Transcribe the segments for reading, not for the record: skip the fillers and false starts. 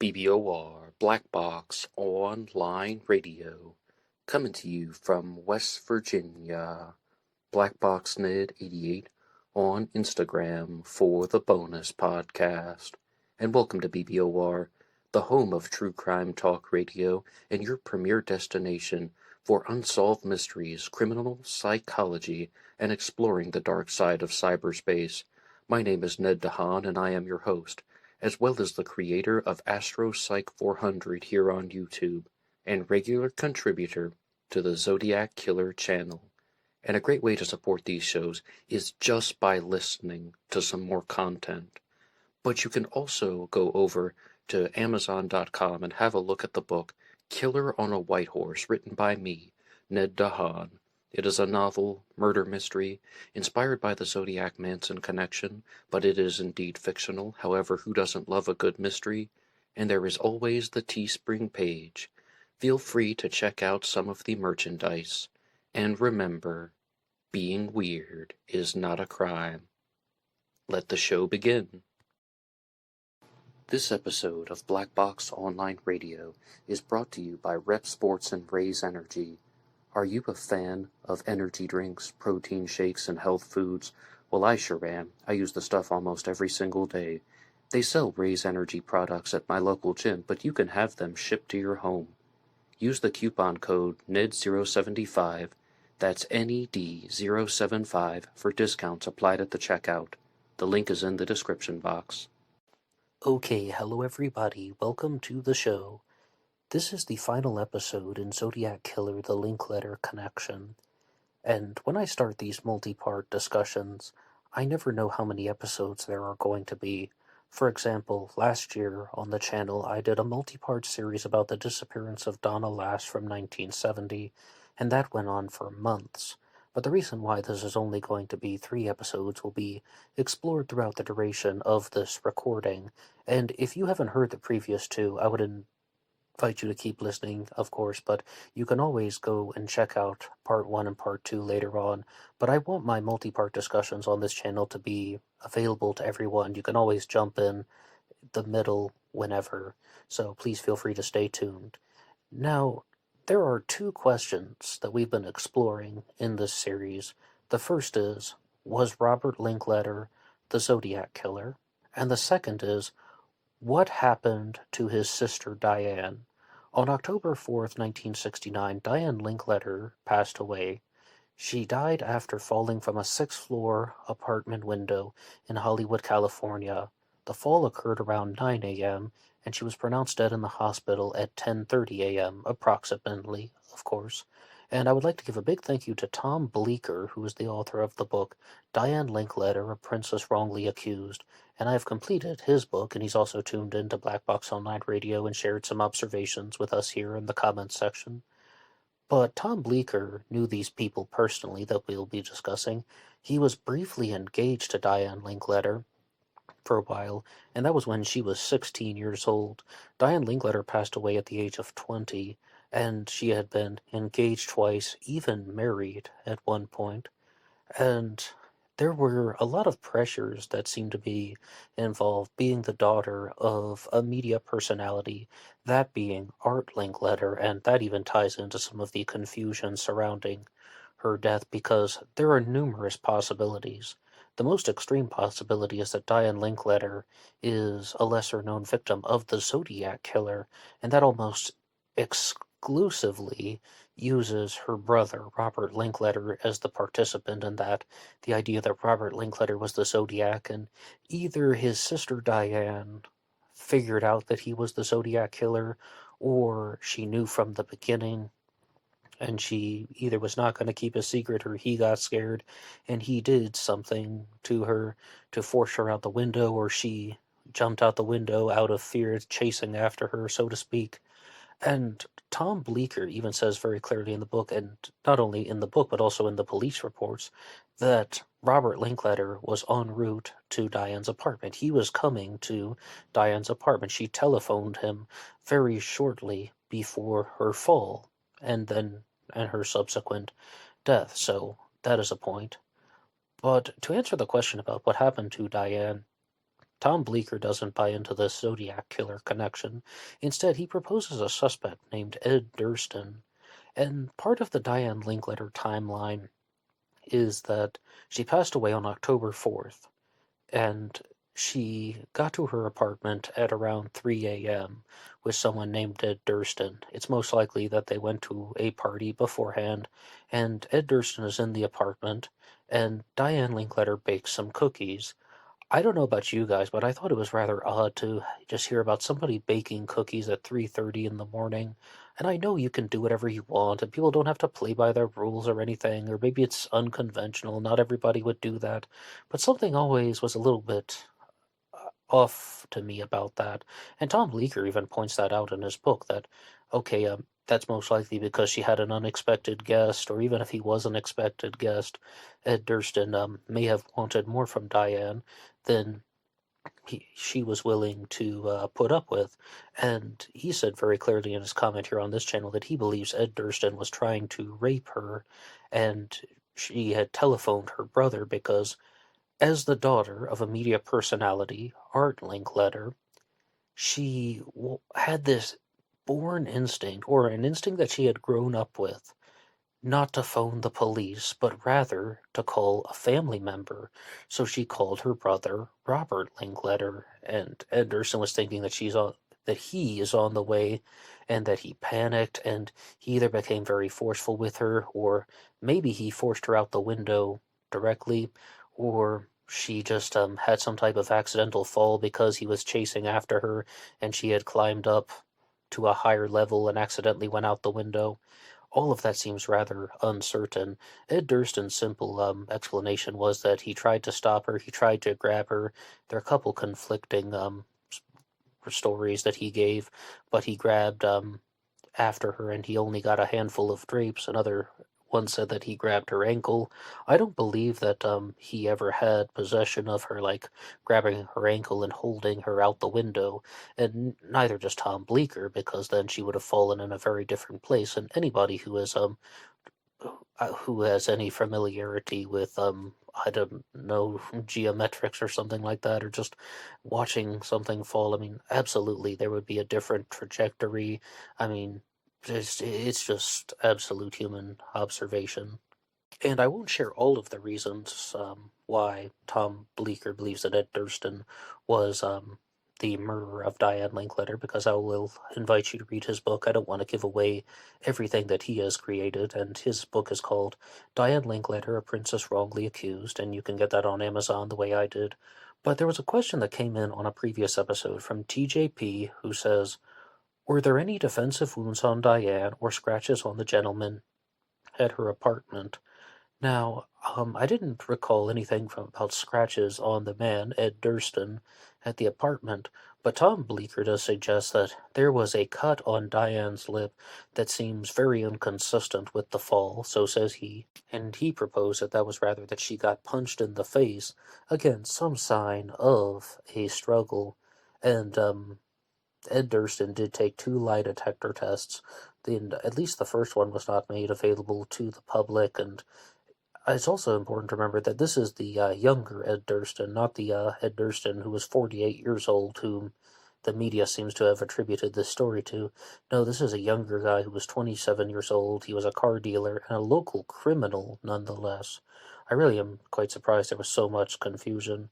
BBOR Black Box Online Radio, coming to you from West Virginia. BlackBoxNid88 on Instagram for the bonus podcast. And welcome to BBOR, the home of true crime talk radio and your premier destination for unsolved mysteries, criminal psychology, and exploring the dark side of cyberspace. My name is Ned DeHaan, and I am your host, as well as the creator of AstroPsych 400 here on YouTube, and regular contributor to the Zodiac Killer channel. And a great way to support these shows is just by listening to some more content. But you can also go over to Amazon.com and have a look at the book Killer on a White Horse, written by me, Ned DeHaan. It is a novel, murder mystery, inspired by the Zodiac Manson connection, but it is indeed fictional. However, who doesn't love a good mystery? And there is always the TeeSpring page. Feel free to check out some of the merchandise. And remember, being weird is not a crime. Let the show begin. This episode of Black Box Online Radio is brought to you by Rep Sports and Raze Energy. Are you a fan of energy drinks, protein shakes, and health foods? Well, I sure am. I use the stuff almost every single day. They sell Raze Energy products at my local gym, but you can have them shipped to your home. Use the coupon code NED075, that's NED075, for discounts applied at the checkout. The link is in the description box. Okay, hello everybody. Welcome to the show. This is the final episode in Zodiac Killer the Linkletter connection, and when I start these multi-part discussions, I never know how many episodes there are going to be. For example, last year on the channel I did a multi-part series about the disappearance of Donna Lass from 1970, and that went on for months. But the reason why this is only going to be 3 episodes will be explored throughout the duration of this recording, and if you haven't heard the previous 2, I would invite you to keep listening, of course, but you can always go and check out part 1 and part 2 later on. But I want my multi-part discussions on this channel to be available to everyone. You can always jump in the middle whenever, so please feel free to stay tuned. Now, there are 2 questions that we've been exploring in this series. The first is, was Robert Linkletter the Zodiac Killer? And the second is, what happened to his sister Diane? On October 4th, 1969, Diane Linkletter passed away. She died after falling from a 6th-floor apartment window in Hollywood, California. The fall occurred around 9 a.m., and she was pronounced dead in the hospital at 10:30 a.m., approximately, of course. And I would like to give a big thank you to Tom Bleecker, who is the author of the book Diane Linkletter, A Princess Wrongly Accused, and I have completed his book, and he's also tuned into Black Box Online Radio and shared some observations with us here in the comments section. But Tom Bleecker knew these people personally that we'll be discussing. He was briefly engaged to Diane Linkletter for a while, and that was when she was 16 years old. Diane Linkletter passed away at the age of 20, and she had been engaged twice, even married at one point. And there were a lot of pressures that seemed to be involved, being the daughter of a media personality, that being Art Linkletter, and that even ties into some of the confusion surrounding her death, because there are numerous possibilities. The most extreme possibility is that Diane Linkletter is a lesser-known victim of the Zodiac Killer, and that almost exclusively uses her brother, Robert Linkletter, as the participant in that. The idea that Robert Linkletter was the Zodiac, and either his sister Diane figured out that he was the Zodiac Killer, or she knew from the beginning, and she either was not going to keep a secret, or he got scared and he did something to her to force her out the window, or she jumped out the window out of fear, chasing after her, so to speak. And Tom Bleecker even says very clearly in the book, and not only in the book but also in the police reports, that Robert Linkletter was en route to Diane's apartment. He was coming to Diane's apartment. She telephoned him very shortly before her fall, and her subsequent death. So that is a point. But to answer the question about what happened to Diane, Tom Bleecker doesn't buy into the Zodiac killer connection. Instead, he proposes a suspect named Ed Durston. And part of the Diane Linkletter timeline is that she passed away on October 4th, and she got to her apartment at around 3 a.m. with someone named Ed Durston. It's most likely that they went to a party beforehand, and Ed Durston is in the apartment, and Diane Linkletter bakes some cookies. I don't know about you guys, but I thought it was rather odd to just hear about somebody baking cookies at 3:30 in the morning. And I know you can do whatever you want, and people don't have to play by their rules or anything, or maybe it's unconventional. Not everybody would do that. But something always was a little bit off to me about that. And Tom Bleecker even points that out in his book that, okay, that's most likely because she had an unexpected guest, or even if he was an expected guest, Ed Durston may have wanted more from Diane than she was willing to put up with. And he said very clearly in his comment here on this channel that he believes Ed Durston was trying to rape her, and she had telephoned her brother because, as the daughter of a media personality, Art Linkletter, she had this born instinct, or an instinct that she had grown up with, not to phone the police, but rather to call a family member. So she called her brother, Robert Linkletter, and Ed Durston was thinking that he is on the way, and that he panicked, and he either became very forceful with her, or maybe he forced her out the window directly, or she just had some type of accidental fall because he was chasing after her, and she had climbed up to a higher level and accidentally went out the window. All of that seems rather uncertain. Ed Durston's simple explanation was that he tried to stop her, he tried to grab her. There are a couple conflicting stories that he gave, but he grabbed after her and he only got a handful of drapes. Another one said that he grabbed her ankle. I don't believe that he ever had possession of her, like grabbing her ankle and holding her out the window, and neither does Tom Bleecker, because then she would have fallen in a very different place. And anybody who has any familiarity with I don't know, geometrics or something like that, or just watching something fall, I mean, absolutely there would be a different trajectory. I mean, it's just absolute human observation. And I won't share all of the reasons why Tom Bleecker believes that Ed Durston was the murderer of Diane Linkletter, because I will invite you to read his book. I don't want to give away everything that he has created, and his book is called Diane Linkletter, A Princess Wrongly Accused, and you can get that on Amazon the way I did. But there was a question that came in on a previous episode from TJP, who says, were there any defensive wounds on Diane or scratches on the gentleman at her apartment? Now, I didn't recall anything about scratches on the man, Ed Durston, at the apartment, but Tom Bleecker does suggest that there was a cut on Diane's lip that seems very inconsistent with the fall, so says he, and he proposed that that was rather that she got punched in the face. Again, some sign of a struggle, and Ed Durston did take 2 lie detector tests. At least the first one was not made available to the public, and it's also important to remember that this is the younger Ed Durston, not the Ed Durston who was 48 years old, whom the media seems to have attributed this story to. No, this is a younger guy who was 27 years old. He was a car dealer and a local criminal, nonetheless. I really am quite surprised there was so much confusion.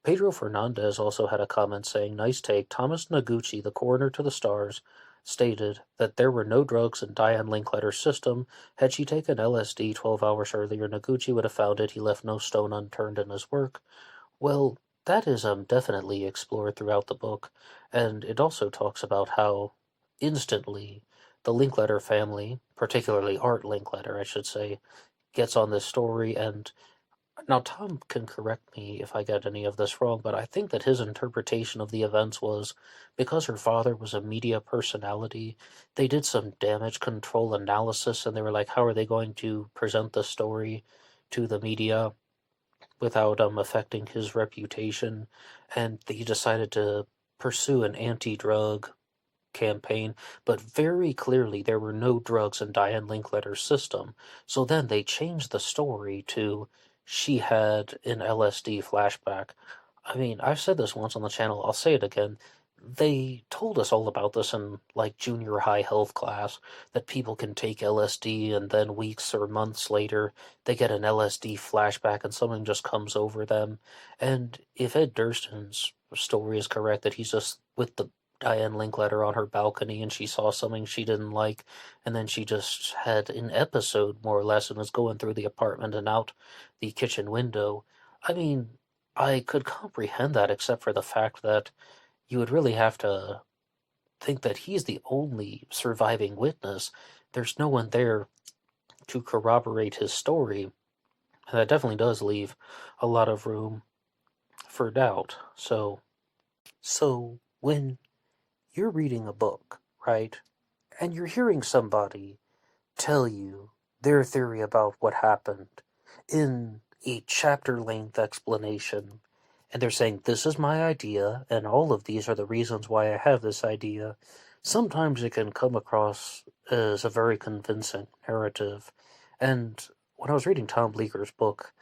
Pedro Fernandez also had a comment saying, nice take. Thomas Noguchi, the coroner to the stars, stated that there were no drugs in Diane Linkletter's system. Had she taken LSD 12 hours earlier, Noguchi would have found it. He left no stone unturned in his work. Well, that is definitely explored throughout the book, and it also talks about how instantly the Linkletter family, particularly Art Linkletter, I should say, gets on this story. And now Tom can correct me if I get any of this wrong, but I think that his interpretation of the events was because her father was a media personality, they did some damage control analysis, and they were like, how are they going to present the story to the media without affecting his reputation? And he decided to pursue an anti-drug campaign, but very clearly there were no drugs in Diane Linkletter's system. So then they changed the story to she had an LSD flashback. I mean, I've said this once on the channel, I'll say it again. They told us all about this in, like, junior high health class, that people can take LSD and then weeks or months later, they get an LSD flashback and something just comes over them. And if Ed Durston's story is correct, that he's just with the Diane Linkletter on her balcony and she saw something she didn't like, and then she just had an episode, more or less, and was going through the apartment and out the kitchen window. I mean, I could comprehend that, except for the fact that you would really have to think that he's the only surviving witness. There's no one there to corroborate his story, and that definitely does leave a lot of room for doubt. So when you're reading a book, right, and you're hearing somebody tell you their theory about what happened in a chapter length explanation, and they're saying, this is my idea, and all of these are the reasons why I have this idea, sometimes it can come across as a very convincing narrative. And when I was reading Tom Bleeker's book,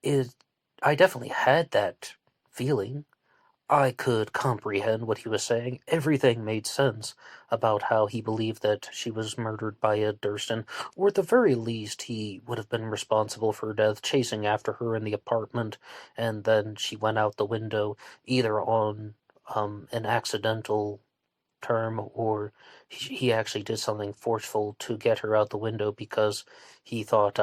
it I definitely had that feeling. I could comprehend what he was saying. Everything made sense about how he believed that she was murdered by Ed Durston, or at the very least, he would have been responsible for her death, chasing after her in the apartment, and then she went out the window, either on an accidental term, or he actually did something forceful to get her out the window because he thought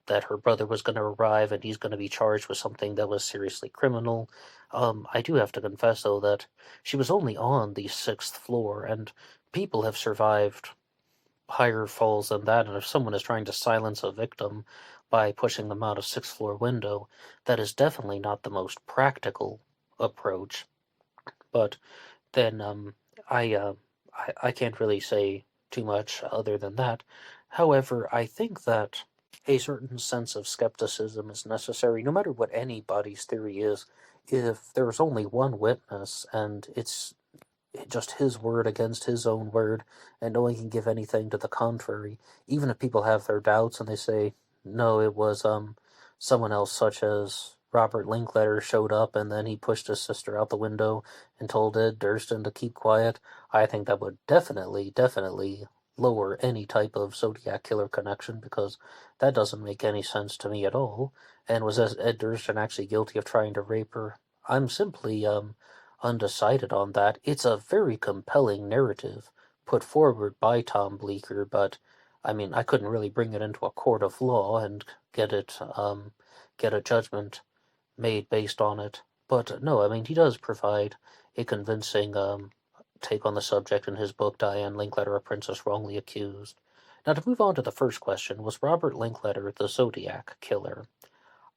that her brother was going to arrive and he's going to be charged with something that was seriously criminal. I do have to confess, though, that she was only on the sixth floor, and people have survived higher falls than that. And if someone is trying to silence a victim by pushing them out a sixth floor window, that is definitely not the most practical approach. But then I, uh, I can't really say too much other than that. However, I think that a certain sense of skepticism is necessary, no matter what anybody's theory is. If there's only one witness and it's just his word against his own word, and no one can give anything to the contrary, even if people have their doubts and they say, no, it was someone else, such as Robert Linkletter showed up and then he pushed his sister out the window and told Ed Durston to keep quiet, I think that would definitely lower any type of Zodiac killer connection, because that doesn't make any sense to me at all. And was Ed Durston actually guilty of trying to rape her? I'm simply undecided on that. It's a very compelling narrative put forward by Tom Bleeker, but I mean, I couldn't really bring it into a court of law and get it, get a judgment made based on it. But no, I mean, he does provide a convincing take on the subject in his book, Diane Linkletter, A Princess Wrongly Accused. Now, to move on to the first question, was Robert Linkletter the Zodiac killer?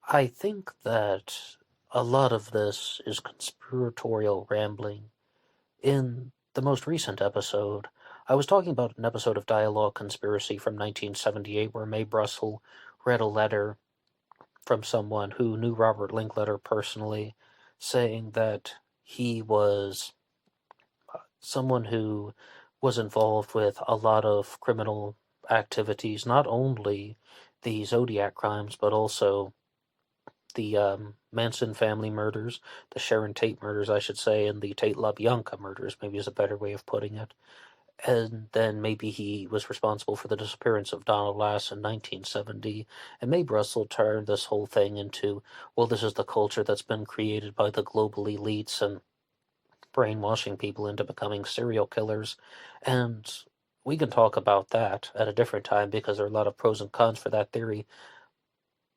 I think that a lot of this is conspiratorial rambling. In the most recent episode, I was talking about an episode of Dialogue Conspiracy from 1978 where Mae Brussel read a letter from someone who knew Robert Linkletter personally, saying that he was someone who was involved with a lot of criminal activities, not only the Zodiac crimes, but also the Manson family murders, the Sharon Tate murders, I should say, and the Tate LaBianca murders, maybe is a better way of putting it. And then maybe he was responsible for the disappearance of Donald Lass in 1970. And Mae Brussel turned this whole thing into, well, this is the culture that's been created by the global elites and brainwashing people into becoming serial killers. And we can talk about that at a different time because there are a lot of pros and cons for that theory.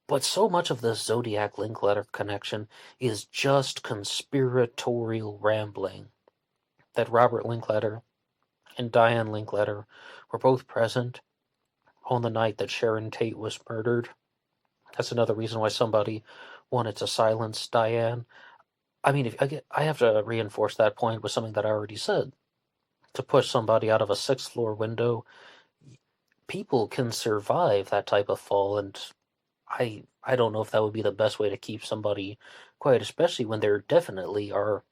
But so much of this Zodiac Linkletter connection is just conspiratorial rambling. That Robert Linkletter and Diane Linkletter were both present on the night that Sharon Tate was murdered. That's another reason why somebody wanted to silence Diane. I mean, I have to reinforce that point with something that I already said. To push somebody out of a sixth floor window, people can survive that type of fall, and I don't know if that would be the best way to keep somebody quiet, especially when there definitely are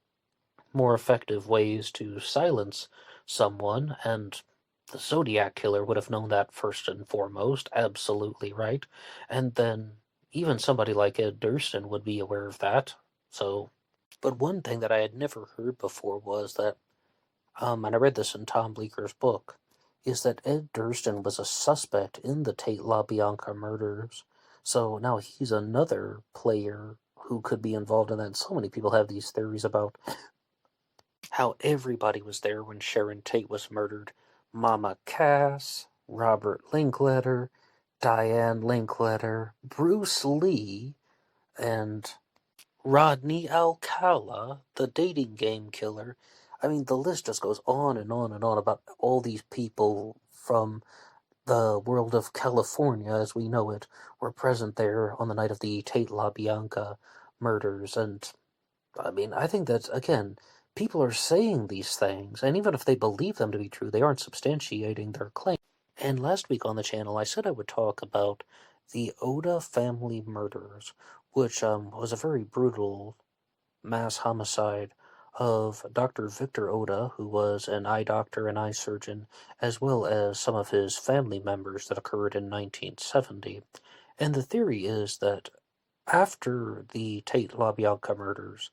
more effective ways to silence someone, and the Zodiac killer would have known that first and foremost, absolutely right. And then even somebody like Ed Durston would be aware of that. So But one thing that I had never heard before was that, and I read this in Tom Bleeker's book, is that Ed Durston was a suspect in the Tate LaBianca murders. So now he's another player who could be involved in that. And so many people have these theories about how everybody was there when Sharon Tate was murdered. Mama Cass, Robert Linkletter, Diane Linkletter, Bruce Lee, and Rodney Alcala, the dating game killer. I mean, the list just goes on and on and on about all these people from the world of California as we know it were present there on the night of the Tate LaBianca murders. And I mean, I think that, again, people are saying these things, and even if they believe them to be true, they aren't substantiating their claim. And last week on the channel, I said I would talk about the Ohta family murders, which was a very brutal mass homicide of Dr. Victor Ohta, who was an eye doctor and eye surgeon, as well as some of his family members that occurred in 1970. And the theory is that after the Tate LaBianca murders,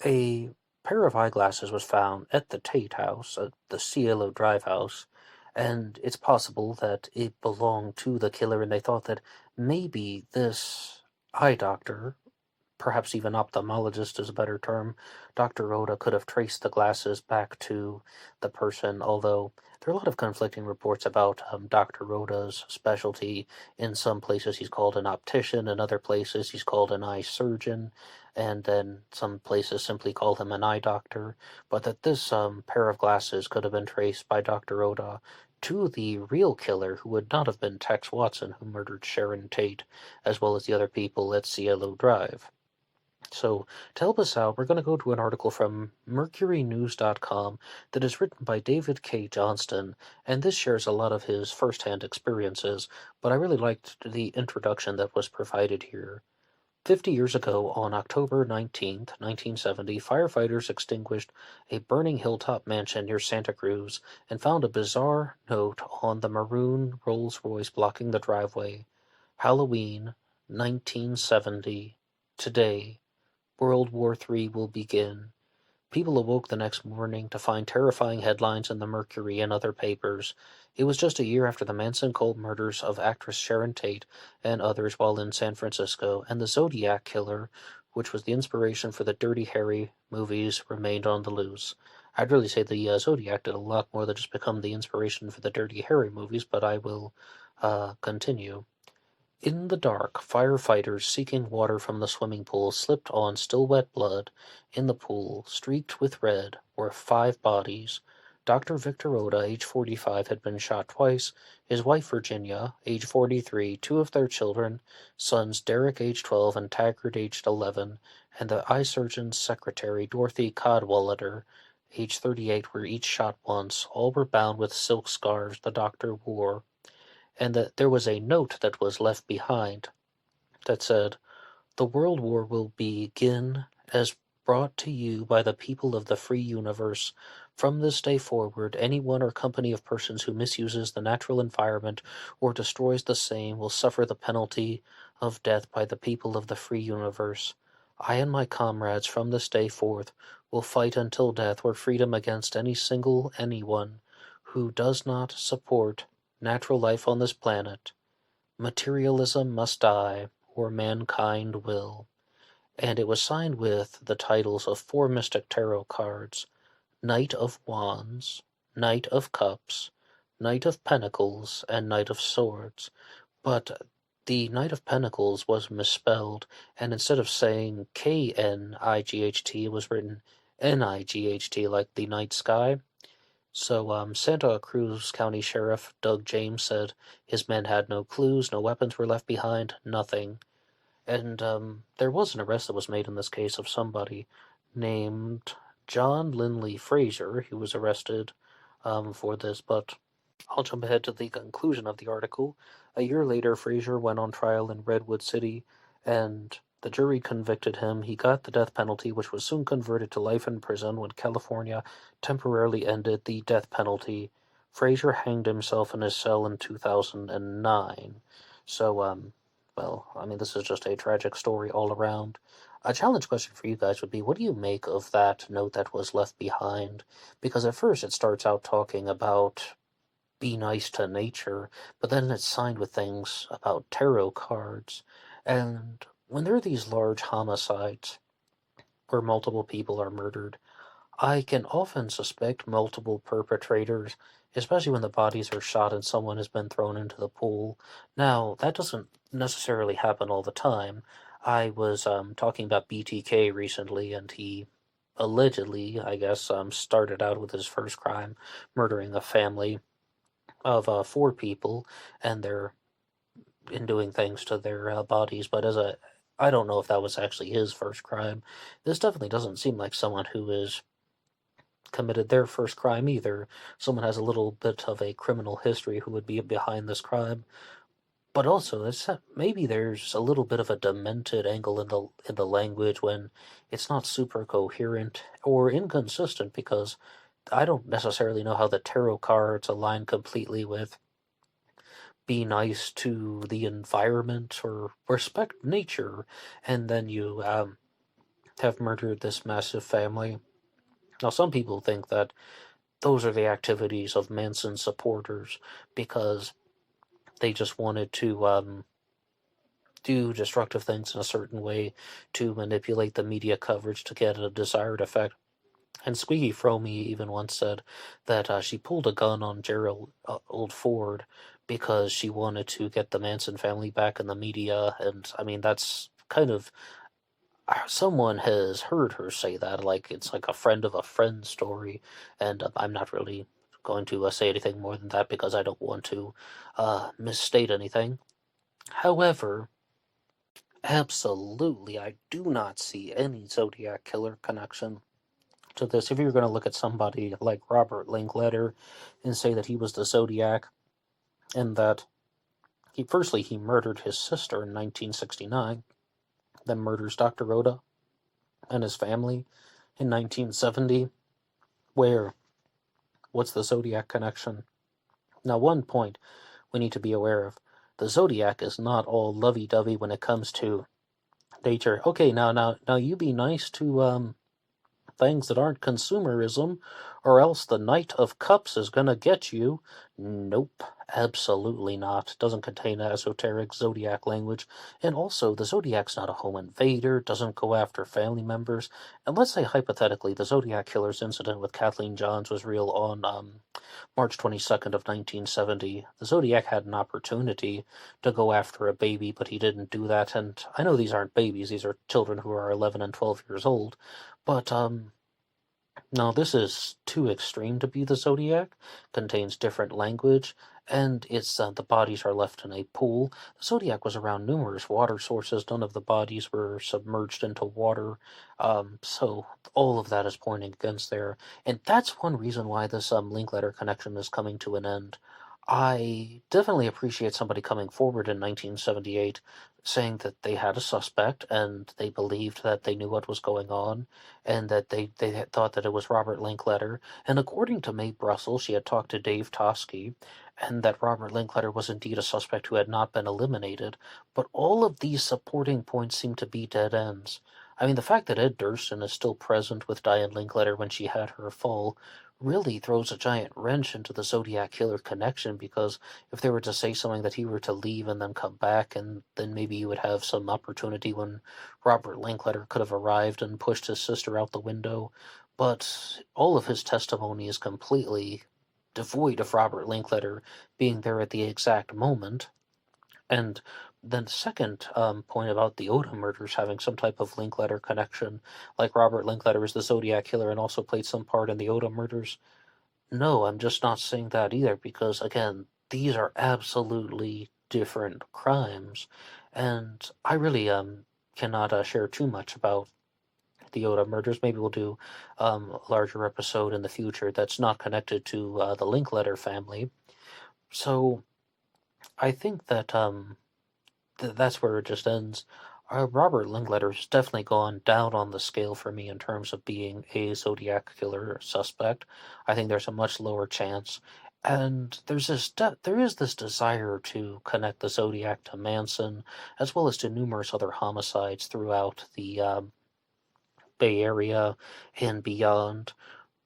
a pair of eyeglasses was found at the Tate house, at the Cielo Drive house, and it's possible that it belonged to the killer, and they thought that maybe this eye doctor, perhaps even ophthalmologist is a better term, Dr. Ohta could have traced the glasses back to the person, although there are a lot of conflicting reports about Dr. Ohta's specialty. In some places he's called an optician, in other places he's called an eye surgeon, and then some places simply call him an eye doctor, but that this pair of glasses could have been traced by Dr. Ohta to the real killer, who would not have been Tex Watson, who murdered Sharon Tate, as well as the other people at Cielo Drive. So, to help us out, we're going to go to an article from MercuryNews.com that is written by David K. Johnston, and this shares a lot of his first-hand experiences, but I really liked the introduction that was provided here. 50 years ago, on October 19th, 1970, firefighters extinguished a burning hilltop mansion near Santa Cruz and found a bizarre note on the maroon Rolls-Royce blocking the driveway. Halloween, 1970. Today, World War III will begin. People awoke the next morning to find terrifying headlines in the Mercury and other papers. It was just a year after the Manson cold murders of actress Sharon Tate and others while in San Francisco, and the Zodiac killer, which was the inspiration for the Dirty Harry movies, remained on the loose. I'd really say the Zodiac did a lot more than just become the inspiration for the Dirty Harry movies, but I will continue. In the dark, firefighters seeking water from the swimming pool slipped on still wet blood. In the pool, streaked with red, were 5 bodies. Dr. Victor Ohta, age 45, had been shot twice, his wife Virginia, age 43, 2 of their children, sons Derek, age 12, and Taggart, aged 11, and the eye surgeon's secretary, Dorothy Cadwallader, age 38, were each shot once. All were bound with silk scarves the doctor wore, and that there was a note that was left behind that said, "The World War will begin as brought to you by the people of the free universe. From this day forward, anyone or company of persons who misuses the natural environment or destroys the same will suffer the penalty of death by the people of the free universe. I and my comrades from this day forth will fight until death or freedom against anyone who does not support natural life on this planet. Materialism must die, or mankind will." And it was signed with the titles of 4 mystic tarot cards: Knight of Wands, Knight of Cups, Knight of Pentacles, and Knight of Swords. But the Knight of Pentacles was misspelled, and instead of saying Knight, it was written Night, like the night sky. So Santa Cruz County Sheriff Doug James said his men had no clues, no weapons were left behind, nothing. And there was an arrest that was made in this case of somebody named John Linley Frazier, who was arrested for this, but I'll jump ahead to the conclusion of the article. A year later, Frazier went on trial in Redwood City, and the jury convicted him. He got the death penalty, which was soon converted to life in prison when California temporarily ended the death penalty. Frazier hanged himself in his cell in 2009. So, well, I mean, this is just a tragic story all around. A challenge question for you guys would be, what do you make of that note that was left behind? Because at first it starts out talking about be nice to nature, but then it's signed with things about tarot cards. And when there are these large homicides where multiple people are murdered, I can often suspect multiple perpetrators, especially when the bodies are shot and someone has been thrown into the pool. Now, that doesn't necessarily happen all the time. I was talking about BTK recently, and he allegedly, I guess, started out with his first crime, murdering a family of 4 people, and they're in doing things to their bodies. But I don't know if that was actually his first crime. This definitely doesn't seem like someone who is committed their first crime either. Someone has a little bit of a criminal history who would be behind this crime. But also, maybe there's a little bit of a demented angle in the language when it's not super coherent or inconsistent, because I don't necessarily know how the tarot cards align completely with be nice to the environment or respect nature, and then you have murdered this massive family. Now, some people think that those are the activities of Manson supporters because they just wanted to do destructive things in a certain way to manipulate the media coverage to get a desired effect. And Squeaky Fromy even once said that she pulled a gun on Gerald Old Ford because she wanted to get the Manson family back in the media. And I mean, that's kind of, someone has heard her say that, like it's like a friend of a friend story. And I'm not really going to say anything more than that because I don't want to misstate anything. However, absolutely, I do not see any Zodiac killer connection to this. If you're going to look at somebody like Robert Linkletter and say that he was the Zodiac, and that he murdered his sister in 1969, then murders Dr. Ohta and his family in 1970, what's the Zodiac connection? Now, one point we need to be aware of: the Zodiac is not all lovey-dovey when it comes to nature. Okay, now you be nice to things that aren't consumerism, or else the Knight of Cups is gonna get you. Nope, absolutely not. Doesn't contain esoteric Zodiac language. And also, the Zodiac's not a home invader, doesn't go after family members. And let's say, hypothetically, the Zodiac killer's incident with Kathleen Johns was real on March 22nd of 1970. The Zodiac had an opportunity to go after a baby, but he didn't do that. And I know these aren't babies, these are children who are 11 and 12 years old. But, no, this is too extreme to be the Zodiac. Contains different language, and it's the bodies are left in a pool. The Zodiac was around numerous water sources. None of the bodies were submerged into water, so all of that is pointing against there. And that's one reason why this Linkletter connection is coming to an end. I definitely appreciate somebody coming forward in 1978 saying that they had a suspect and they believed that they knew what was going on, and that they had thought that it was Robert Linkletter. And according to Mae Brussel, she had talked to Dave Toschi, and that Robert Linkletter was indeed a suspect who had not been eliminated. But all of these supporting points seem to be dead ends. I mean, the fact that Ed Durston is still present with Diane Linkletter when she had her fall really throws a giant wrench into the Zodiac Killer connection, because if they were to say something that he were to leave and then come back, and then maybe you would have some opportunity when Robert Linkletter could have arrived and pushed his sister out the window. But all of his testimony is completely devoid of Robert Linkletter being there at the exact moment. And then the second point about the Ohta murders having some type of Linkletter connection, like Robert Linkletter is the Zodiac Killer and also played some part in the Ohta murders. No, I'm just not saying that either, because again, these are absolutely different crimes, and I really cannot share too much about the Ohta murders. Maybe we'll do a larger episode in the future that's not connected to the Linkletter family. So I think that that's where it just ends. Robert Linkletter has definitely gone down on the scale for me in terms of being a Zodiac killer suspect. I think there's a much lower chance. And there is this desire to connect the Zodiac to Manson, as well as to numerous other homicides throughout the Bay Area and beyond.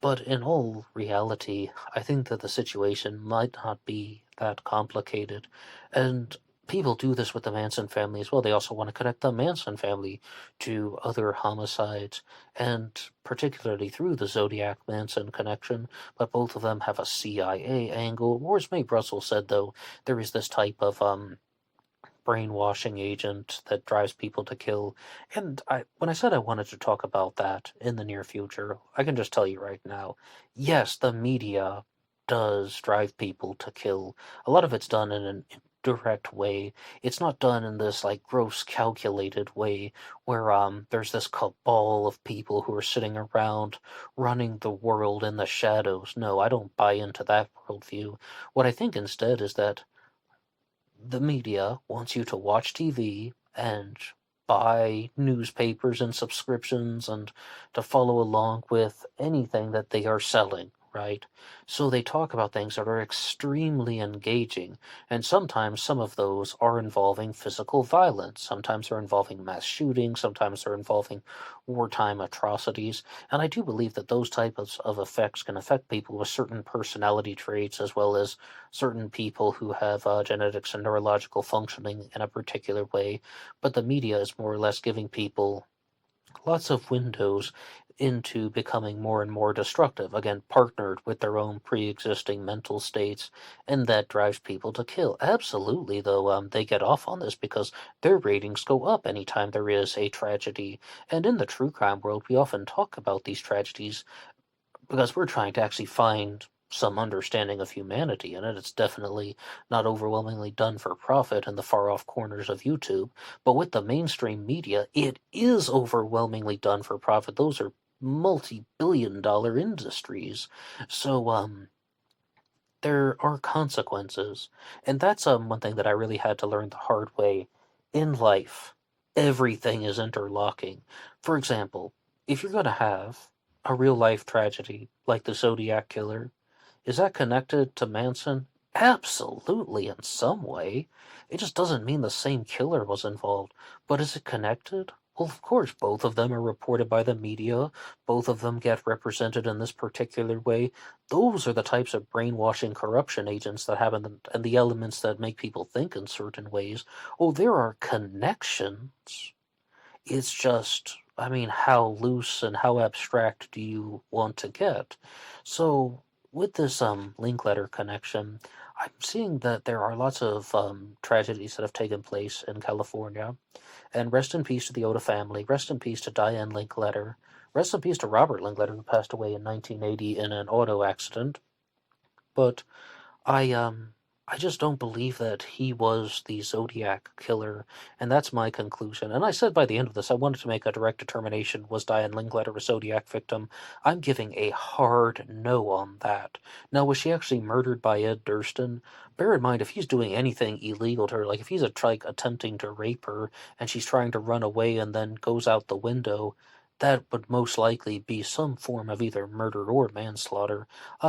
But in all reality, I think that the situation might not be that complicated. And people do this with the Manson family as well. They also want to connect the Manson family to other homicides, and particularly through the Zodiac Manson connection. But both of them have a CIA angle. Or as Mae Russell said, though, there is this type of brainwashing agent that drives people to kill. And when I said I wanted to talk about that in the near future, I can just tell you right now, yes, the media does drive people to kill. A lot of it's done in an indirect way. It's not done in this like gross calculated way where there's this cabal of people who are sitting around running the world in the shadows. No, I don't buy into that worldview. What I think instead is that the media wants you to watch TV and buy newspapers and subscriptions and to follow along with anything that they are selling, right? So they talk about things that are extremely engaging, and sometimes some of those are involving physical violence. Sometimes they're involving mass shootings, sometimes they're involving wartime atrocities, and I do believe that those types of effects can affect people with certain personality traits as well as certain people who have genetics and neurological functioning in a particular way, but the media is more or less giving people lots of windows into becoming more and more destructive, again, partnered with their own pre-existing mental states, and that drives people to kill. Absolutely, though, they get off on this because their ratings go up anytime there is a tragedy. And in the true crime world, we often talk about these tragedies because we're trying to actually find some understanding of humanity in it. It's definitely not overwhelmingly done for profit in the far off corners of YouTube. But with the mainstream media, it is overwhelmingly done for profit. Those are multi-billion-dollar industries. So, there are consequences. And that's one thing that I really had to learn the hard way. In life, everything is interlocking. For example, if you're going to have a real life tragedy like the Zodiac killer, is that connected to Manson? Absolutely, in some way. It just doesn't mean the same killer was involved. But is it connected? Well, of course, both of them are reported by the media. Both of them get represented in this particular way. Those are the types of brainwashing corruption agents that happen, and the elements that make people think in certain ways. Oh, there are connections. It's just, I mean, how loose and how abstract do you want to get? So, with this Linkletter connection, I'm seeing that there are lots of tragedies that have taken place in California. And rest in peace to the Ohta family. Rest in peace to Diane Linkletter. Rest in peace to Robert Linkletter, who passed away in 1980 in an auto accident. But I just don't believe that he was the Zodiac killer, and that's my conclusion. And I said by the end of this, I wanted to make a direct determination: was Diane Linkletter a Zodiac victim? I'm giving a hard no on that. Now, was she actually murdered by Ed Durston? Bear in mind, if he's doing anything illegal to her, like if he's attempting to rape her and she's trying to run away and then goes out the window, that would most likely be some form of either murder or manslaughter.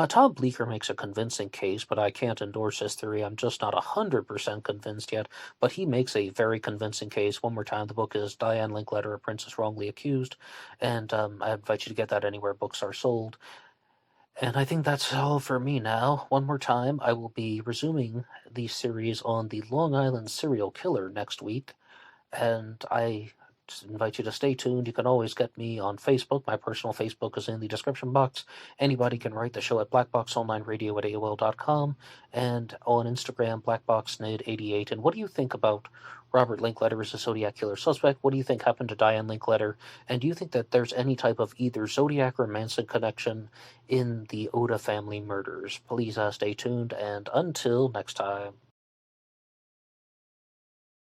Tom Bleecker makes a convincing case, but I can't endorse his theory. I'm just not 100% convinced yet, but he makes a very convincing case. One more time, the book is Diane Linkletter, A Princess Wrongly Accused, and I invite you to get that anywhere books are sold. And I think that's all for me now. One more time, I will be resuming the series on the Long Island serial killer next week, and I just invite you to stay tuned. You can always get me on Facebook. My personal Facebook is in the description box. Anybody can write the show at BlackBoxOnlineRadio at AOL.com, and on Instagram, BlackBoxNid88. And what do you think about Robert Linkletter as a Zodiac killer suspect? What do you think happened to Diane Linkletter? And do you think that there's any type of either Zodiac or Manson connection in the Ohta family murders? Please stay tuned, and until next time.